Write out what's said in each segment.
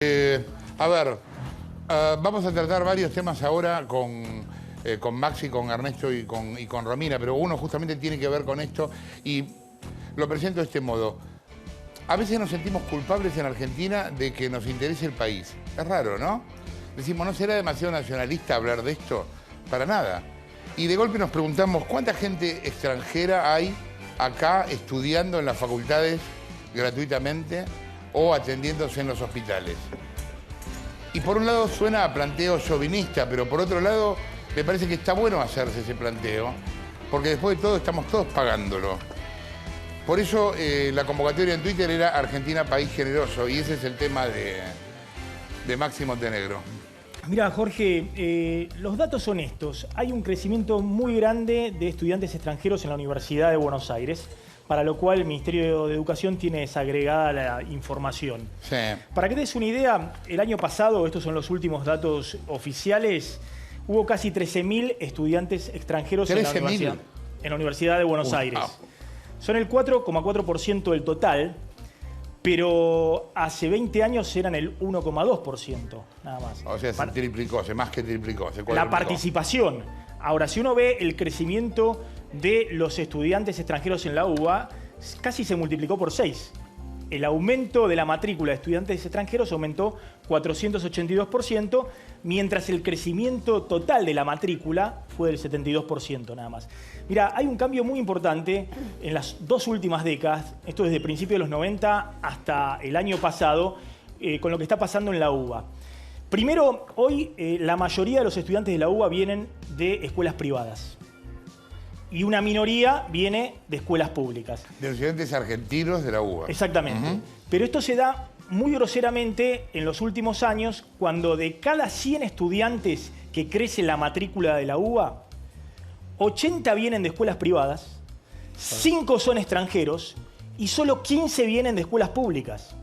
A ver, vamos a tratar varios temas ahora con Maxi, con Ernesto y con Romina, pero uno justamente tiene que ver con esto y lo presento de este modo. A veces nos sentimos culpables en Argentina de que nos interese el país. Es raro, ¿no? Decimos, ¿no será demasiado nacionalista hablar de esto? Para nada. Y de golpe nos preguntamos, ¿cuánta gente extranjera hay acá estudiando en las facultades gratuitamente o atendiéndose en los hospitales? Y por un lado suena a planteo chauvinista, pero por otro lado me parece que está bueno hacerse ese planteo, porque después de todo estamos todos pagándolo. Por eso la convocatoria en Twitter era Argentina País Generoso, y ese es el tema de Maxi Montenegro. Mira, Jorge, los datos son estos. Hay un crecimiento muy grande de estudiantes extranjeros en la Universidad de Buenos Aires, para lo cual el Ministerio de Educación tiene desagregada la información. Sí. Para que te des una idea, el año pasado, estos son los últimos datos oficiales, hubo casi 13.000 estudiantes extranjeros en la Universidad de Buenos Aires. Son el 4,4% del total, pero hace 20 años eran el 1,2%, nada más. O sea, se triplicó, se más que triplicó, se cuadruplicó. La participación. Ahora, si uno ve el crecimiento de los estudiantes extranjeros en la UBA, casi se multiplicó por 6. El aumento de la matrícula de estudiantes extranjeros aumentó 482%, mientras el crecimiento total de la matrícula fue del 72% nada más. Mira, hay un cambio muy importante en las dos últimas décadas, esto desde principios de los 90 hasta el año pasado, con lo que está pasando en la UBA. Primero, hoy la mayoría de los estudiantes de la UBA vienen de escuelas privadas y una minoría viene de escuelas públicas. De los estudiantes argentinos de la UBA. Exactamente. Pero esto se da muy groseramente en los últimos años, cuando de cada 100 estudiantes que crece la matrícula de la UBA, 80 vienen de escuelas privadas, 5 son extranjeros y solo 15 vienen de escuelas públicas.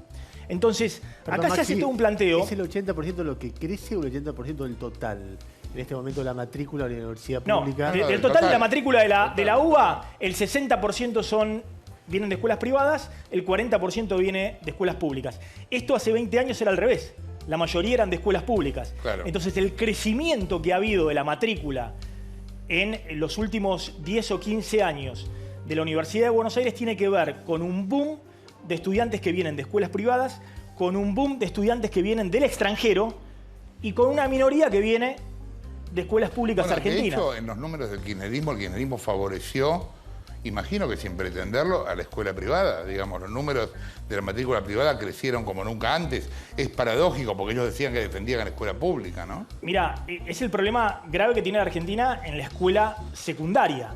Entonces, acá se hace todo un planteo. ¿Es el 80% lo que crece o el 80% del total? En este momento la matrícula de la universidad pública. No, del total de la matrícula de la UBA, el 60% vienen de escuelas privadas, el 40% viene de escuelas públicas. Esto hace 20 años era al revés. La mayoría eran de escuelas públicas. Claro. Entonces, el crecimiento que ha habido de la matrícula en los últimos 10 o 15 años de la Universidad de Buenos Aires tiene que ver con un boom de estudiantes que vienen de escuelas privadas, con un boom de estudiantes que vienen del extranjero y con una minoría que viene de escuelas públicas argentinas. De hecho, en los números del kirchnerismo, el kirchnerismo favoreció, imagino que sin pretenderlo, a la escuela privada. Digamos, los números de la matrícula privada crecieron como nunca antes. Es paradójico porque ellos decían que defendían a la escuela pública, ¿no? Mira, es el problema grave que tiene la Argentina en la escuela secundaria.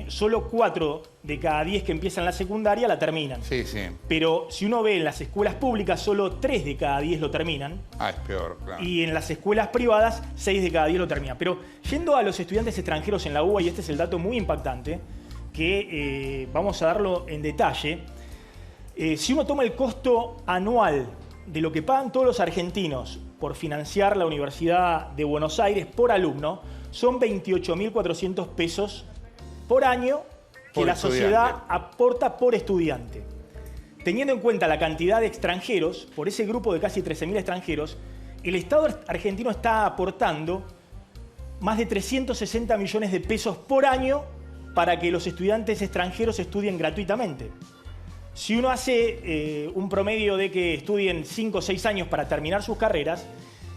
Solo 4 de cada 10 que empiezan la secundaria la terminan. Sí, sí. Pero si uno ve en las escuelas públicas, solo 3 de cada 10 lo terminan. Ah, es peor, claro. Y en las escuelas privadas, 6 de cada 10 lo terminan. Pero yendo a los estudiantes extranjeros en la UBA, y este es el dato muy impactante, que vamos a darlo en detalle, si uno toma el costo anual de lo que pagan todos los argentinos por financiar la Universidad de Buenos Aires por alumno, son 28.400 pesos por año que la sociedad aporta por estudiante. Teniendo en cuenta la cantidad de extranjeros, por ese grupo de casi 13.000 extranjeros, el Estado argentino está aportando más de 360 millones de pesos por año para que los estudiantes extranjeros estudien gratuitamente. Si uno hace un promedio de que estudien 5 o 6 años para terminar sus carreras,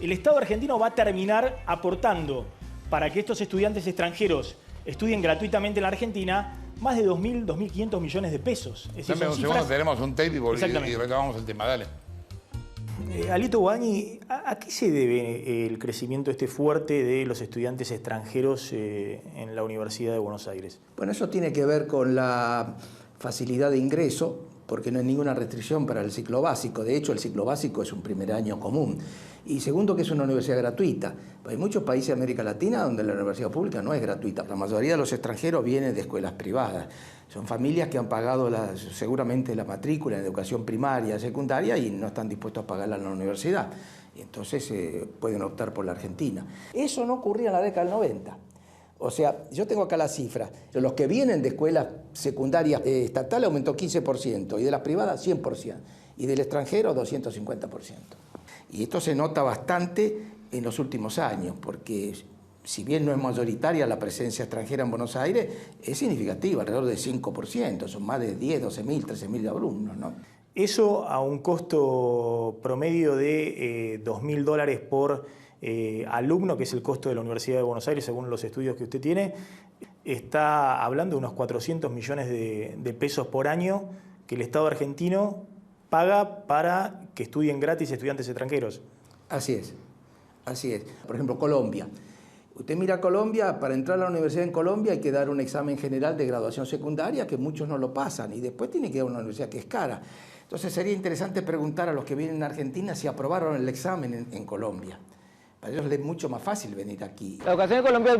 el Estado argentino va a terminar aportando para que estos estudiantes extranjeros estudien gratuitamente en la Argentina más de 2.000, 2.500 millones de pesos. Dame un segundo, tenemos un tape y retomamos el tema, dale. Alito Guagni, ¿a qué se debe el crecimiento fuerte de los estudiantes extranjeros en la Universidad de Buenos Aires? Bueno, eso tiene que ver con la facilidad de ingreso, porque no hay ninguna restricción para el ciclo básico. De hecho, el ciclo básico es un primer año común. Y segundo, que es una universidad gratuita. Hay muchos países de América Latina donde la universidad pública no es gratuita. La mayoría de los extranjeros vienen de escuelas privadas. Son familias que han pagado seguramente la matrícula en educación primaria, secundaria, y no están dispuestos a pagarla en la universidad. Y entonces pueden optar por la Argentina. Eso no ocurría en la década del 90. O sea, yo tengo acá la cifra. Los que vienen de escuelas secundarias estatales aumentó 15%, y de las privadas 100%, y del extranjero 250%. Y esto se nota bastante en los últimos años, porque si bien no es mayoritaria la presencia extranjera en Buenos Aires, es significativa, alrededor del 5%, son más de 10, 12.000, 13.000 alumnos, ¿no? Eso a un costo promedio de $2.000 por alumno, que es el costo de la Universidad de Buenos Aires, según los estudios que usted tiene, está hablando de unos 400 millones de pesos por año que el Estado argentino paga para que estudien gratis estudiantes extranjeros. Así es, así es. Por ejemplo, Colombia. Usted mira Colombia, para entrar a la universidad en Colombia hay que dar un examen general de graduación secundaria, que muchos no lo pasan, y después tiene que ir a una universidad que es cara. Entonces sería interesante preguntar a los que vienen a Argentina si aprobaron el examen en Colombia. Para ellos es mucho más fácil venir aquí. La educación en Colombia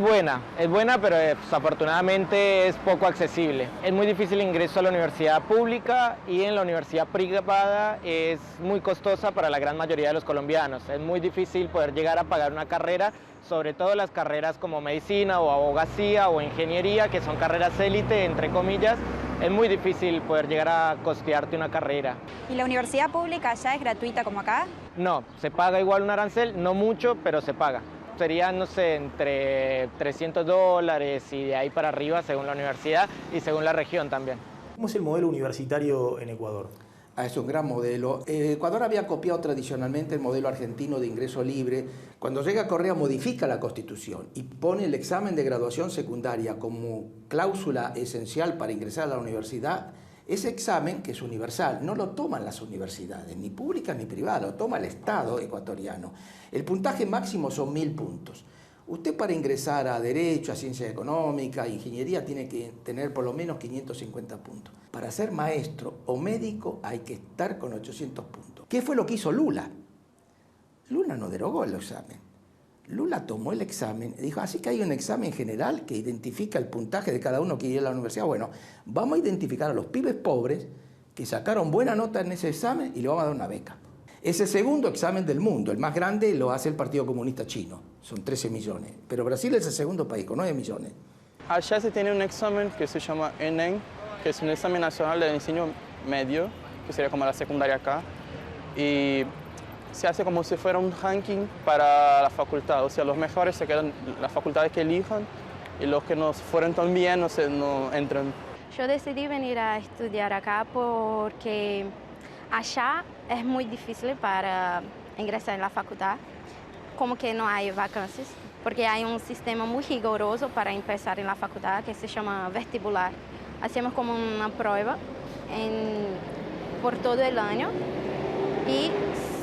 es buena, pero desafortunadamente es poco accesible. Es muy difícil el ingreso a la universidad pública y en la universidad privada es muy costosa para la gran mayoría de los colombianos. Es muy difícil poder llegar a pagar una carrera, sobre todo las carreras como medicina o abogacía o ingeniería, que son carreras élite, entre comillas. Es muy difícil poder llegar a costearte una carrera. ¿Y la universidad pública allá es gratuita como acá? No, se paga igual un arancel, no mucho, pero se paga. Serían, no sé, entre $300 y de ahí para arriba según la universidad y según la región también. ¿Cómo es el modelo universitario en Ecuador? Es un gran modelo. Ecuador había copiado tradicionalmente el modelo argentino de ingreso libre. Cuando llega Correa modifica la Constitución y pone el examen de graduación secundaria como cláusula esencial para ingresar a la universidad. Ese examen, que es universal, no lo toman las universidades, ni públicas ni privadas, lo toma el Estado ecuatoriano. El puntaje máximo son 1.000 puntos. Usted para ingresar a Derecho, a Ciencias Económicas, a Ingeniería, tiene que tener por lo menos 550 puntos. Para ser maestro o médico hay que estar con 800 puntos. ¿Qué fue lo que hizo Lula? Lula no derogó el examen. Lula tomó el examen y dijo, así que hay un examen general que identifica el puntaje de cada uno que iría a la universidad. Bueno, vamos a identificar a los pibes pobres que sacaron buena nota en ese examen y le vamos a dar una beca. Es el segundo examen del mundo, el más grande lo hace el Partido Comunista Chino, son 13 millones, pero Brasil es el segundo país con 9 millones. Allá se tiene un examen que se llama ENEM, que es un examen nacional de enseño medio, que sería como la secundaria acá, y se hace como si fuera un ranking para la facultad, o sea, los mejores se quedan las facultades que elijan y los que no fueron tan bien no entran. Yo decidí venir a estudiar acá porque allá es muy difícil para ingresar en la facultad, como que no hay vacantes, porque hay un sistema muy riguroso para empezar en la facultad que se llama vestibular. Hacemos como una prueba por todo el año y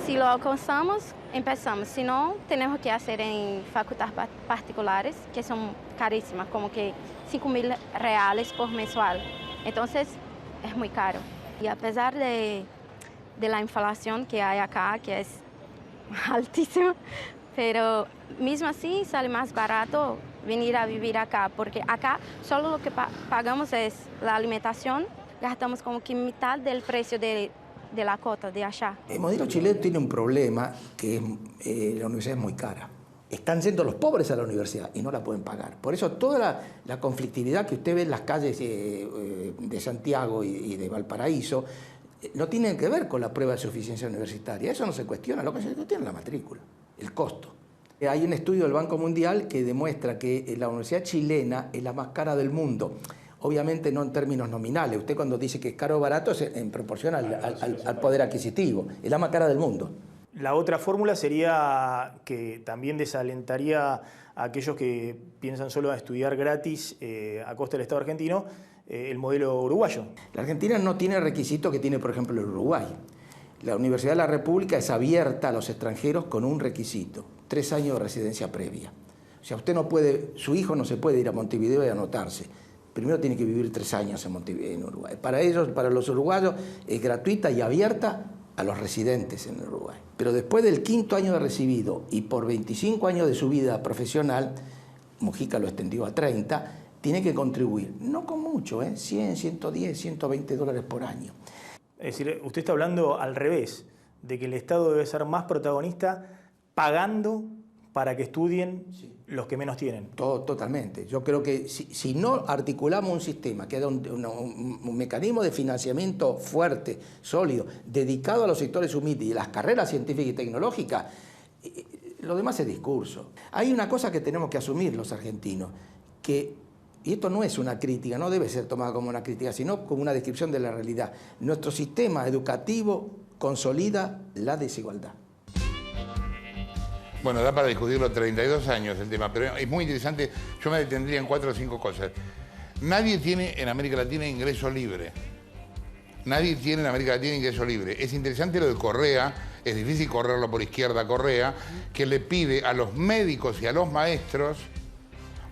si lo alcanzamos, empezamos. Si no, tenemos que hacer en facultades particulares, que son carísimas, como que R$5.000 por mensual. Entonces, es muy caro. Y a pesar de la inflación que hay acá, que es altísima, pero mismo así sale más barato venir a vivir acá, porque acá solo lo que pagamos es la alimentación, gastamos como que mitad del precio de la cuota de allá. El modelo chileno tiene un problema, que es, la universidad es muy cara. Están yendo los pobres a la universidad y no la pueden pagar. Por eso toda la conflictividad que usted ve en las calles de Santiago y de Valparaíso no tiene que ver con la prueba de suficiencia universitaria. Eso no se cuestiona, lo que se cuestiona es la matrícula, el costo. Hay un estudio del Banco Mundial que demuestra que la universidad chilena es la más cara del mundo. Obviamente no en términos nominales. Usted cuando dice que es caro o barato es en proporción al poder adquisitivo. Es la más cara del mundo. La otra fórmula sería que también desalentaría a aquellos que piensan solo a estudiar gratis a costa del Estado argentino, el modelo uruguayo. La Argentina no tiene requisitos que tiene, por ejemplo, el Uruguay. La Universidad de la República es abierta a los extranjeros con un requisito: 3 años de residencia previa. O sea, usted no puede, su hijo no se puede ir a Montevideo y anotarse. Primero tiene que vivir 3 años en Montevideo, en Uruguay. Para ellos, para los uruguayos, es gratuita y abierta a los residentes en Uruguay. Pero después del 5º año de recibido y por 25 años de su vida profesional, Mujica lo extendió a 30, tiene que contribuir, no con mucho, 100, 110, $120 por año. Es decir, usted está hablando al revés, de que el Estado debe ser más protagonista pagando para que estudien los que menos tienen. Totalmente. Yo creo que si no articulamos un sistema que da un mecanismo de financiamiento fuerte, sólido, dedicado a los sectores humildes y las carreras científicas y tecnológicas, lo demás es discurso. Hay una cosa que tenemos que asumir los argentinos, y esto no es una crítica, no debe ser tomada como una crítica, sino como una descripción de la realidad. Nuestro sistema educativo consolida la desigualdad. Bueno, da para discutirlo 32 años el tema, pero es muy interesante. Yo me detendría en 4 o 5 cosas. Nadie tiene en América Latina ingreso libre. Nadie tiene en América Latina ingreso libre. Es interesante lo de Correa, es difícil correrlo por izquierda Correa, que le pide a los médicos y a los maestros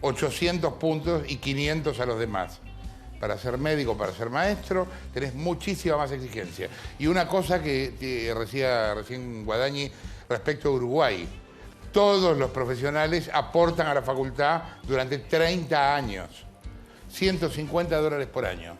800 puntos y 500 a los demás. Para ser médico, para ser maestro, tenés muchísima más exigencia. Y una cosa que decía recién Guadagni respecto a Uruguay. Todos los profesionales aportan a la facultad durante 30 años. $150 por año.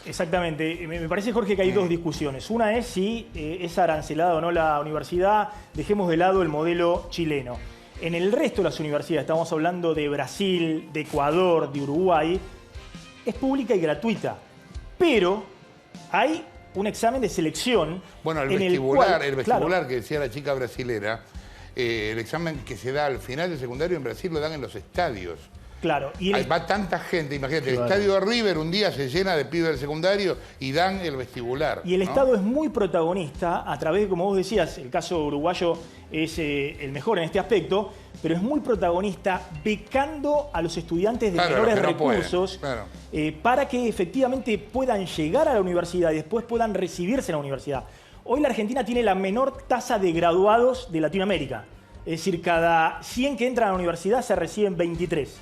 Exactamente. Me parece, Jorge, que hay dos discusiones. Una es si es arancelada o no la universidad. Dejemos de lado el modelo chileno. En el resto de las universidades, estamos hablando de Brasil, de Ecuador, de Uruguay, es pública y gratuita. Pero hay un examen de selección. Bueno, el vestibular que decía la chica brasilera, el examen que se da al final del secundario en Brasil lo dan en los estadios. Claro. Va tanta gente, imagínate, Claro. el estadio de River un día se llena de pibes del secundario y dan el vestibular. Y el ¿no? Estado es muy protagonista a través de, como vos decías, el caso uruguayo es el mejor en este aspecto, pero es muy protagonista becando a los estudiantes de menores recursos para que efectivamente puedan llegar a la universidad y después puedan recibirse en la universidad. Hoy la Argentina tiene la menor tasa de graduados de Latinoamérica. Es decir, cada 100 que entran a la universidad se reciben 23.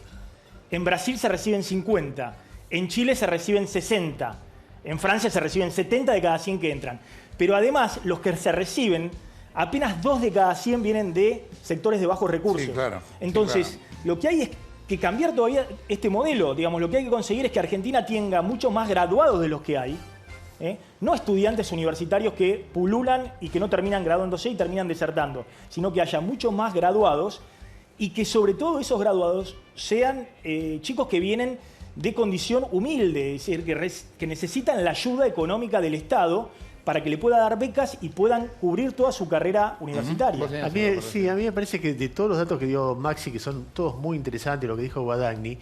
En Brasil se reciben 50. En Chile se reciben 60. En Francia se reciben 70 de cada 100 que entran. Pero además, los que se reciben, apenas 2 de cada 100 vienen de sectores de bajos recursos. Sí, claro. Entonces, sí, claro. Lo que hay es que cambiar todavía este modelo. Digamos, lo que hay que conseguir es que Argentina tenga muchos más graduados de los que hay. No estudiantes universitarios que pululan y que no terminan graduándose y terminan desertando, sino que haya muchos más graduados y que sobre todo esos graduados sean chicos que vienen de condición humilde, es decir, que necesitan la ayuda económica del Estado para que le pueda dar becas y puedan cubrir toda su carrera universitaria. A mí me parece que de todos los datos que dio Maxi, que son todos muy interesantes, lo que dijo Guadagni,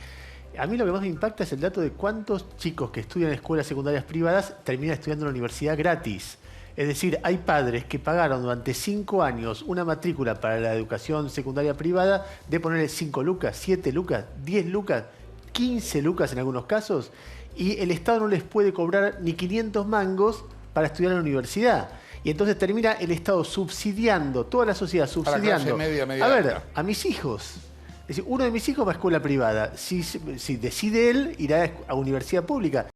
a mí lo que más me impacta es el dato de cuántos chicos que estudian en escuelas secundarias privadas terminan estudiando en la universidad gratis. Es decir, hay padres que pagaron durante 5 años una matrícula para la educación secundaria privada de ponerle 5 lucas, 7 lucas, 10 lucas, 15 lucas en algunos casos, y el Estado no les puede cobrar ni 500 mangos para estudiar en la universidad. Y entonces termina el Estado subsidiando, toda la sociedad subsidiando. Media a ver, alta. a mis hijos. Es decir, uno de mis hijos va a escuela privada. Si decide él, irá a universidad pública.